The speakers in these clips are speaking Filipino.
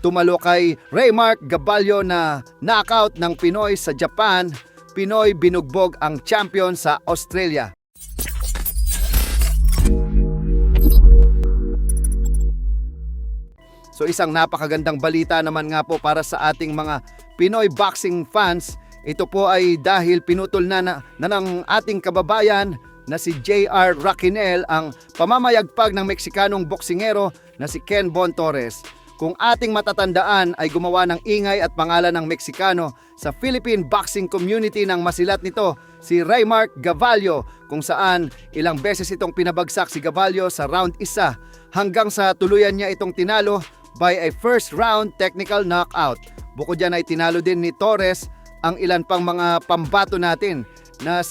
tumalo kay Raymark Gaballo na knockout ng Pinoy sa Japan. Pinoy binugbog ang champion sa Australia. So isang napakagandang balita naman nga po para sa ating mga Pinoy boxing fans. Ito po ay dahil pinutol na ng ating kababayan na si J.R. Raquinel ang pamamayagpag ng Meksikanong boksingero na si Ken Von Torres. Kung ating matatandaan ay gumawa ng ingay at pangalan ng Meksikano sa Philippine boxing community ng masilat nito si Raymark Gaballo, kung saan ilang beses itong pinabagsak si Gaballo sa round 1 hanggang sa tuluyan niya itong tinalo by a first round technical knockout. Bukod dyan ay tinalo din ni Torres ang ilan pang mga pambato natin na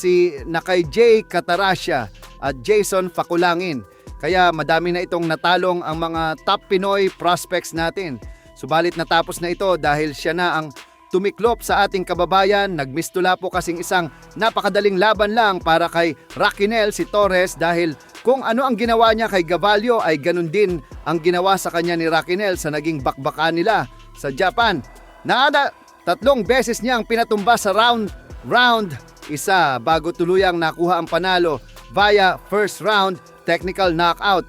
kay Jay Catarascia at Jason Faculangin. Kaya madami na itong natalong ang mga top Pinoy prospects natin. Subalit natapos na ito dahil siya na ang tumiklop sa ating kababayan. Nagmistula po kasing isang napakadaling laban lang para kay Raquinel si Torres dahil kung ano ang ginawa niya kay Gaballo ay ganun din ang ginawa sa kanya ni Raquinel sa naging bakbakan nila sa Japan. Tatlong beses niyang pinatumba sa round 1 bago tuluyang nakuha ang panalo via first round technical knockout.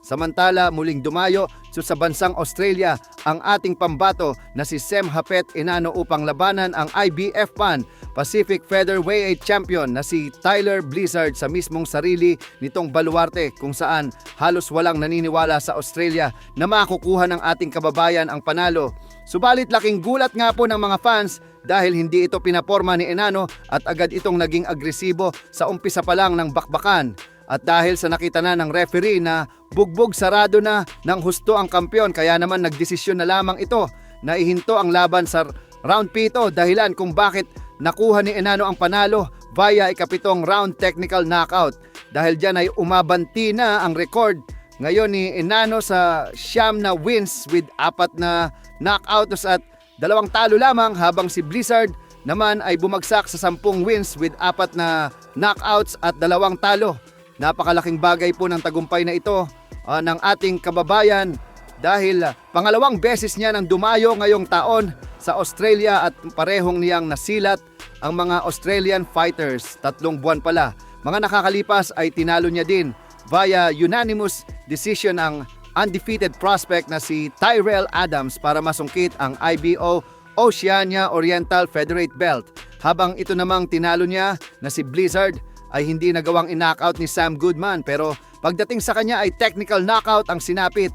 Samantala, muling dumayo sa bansang Australia ang ating pambato na si Sem Hapet Enano upang labanan ang IBF PAN Pacific Featherweight Champion na si Tyler Blizzard sa mismong sarili nitong baluarte, kung saan halos walang naniniwala sa Australia na makukuha ng ating kababayan ang panalo. Subalit laking gulat nga po ng mga fans dahil hindi ito pinaporma ni Enano at agad itong naging agresibo sa umpisa pa lang ng bakbakan. At dahil sa nakita na ng referee na bugbog sarado na ng husto ang kampiyon, kaya naman nagdesisyon na lamang ito na ihinto ang laban sa round 7, dahilan kung bakit nakuha ni Enano ang panalo via ikapitong round technical knockout. Dahil dyan ay umabanti na ang record ngayon ni Enano sa 9 na wins with 4 na knockouts at 2 talo lamang, habang si Blizzard naman ay bumagsak sa 10 wins with 4 na knockouts at 2 talo. Napakalaking bagay po ng tagumpay na ito ng ating kababayan dahil pangalawang beses niya nang dumayo ngayong taon sa Australia at parehong niyang nasilat ang mga Australian fighters. 3 buwan pala. Mga nakakalipas ay tinalo niya din via unanimous decision ang undefeated prospect na si Tyrell Adams para masungkit ang IBO Oceania Oriental Featherweight Belt. Habang ito namang tinalo niya na si Blizzard ay hindi nagawang in-knockout ni Sam Goodman, pero pagdating sa kanya ay technical knockout ang sinapit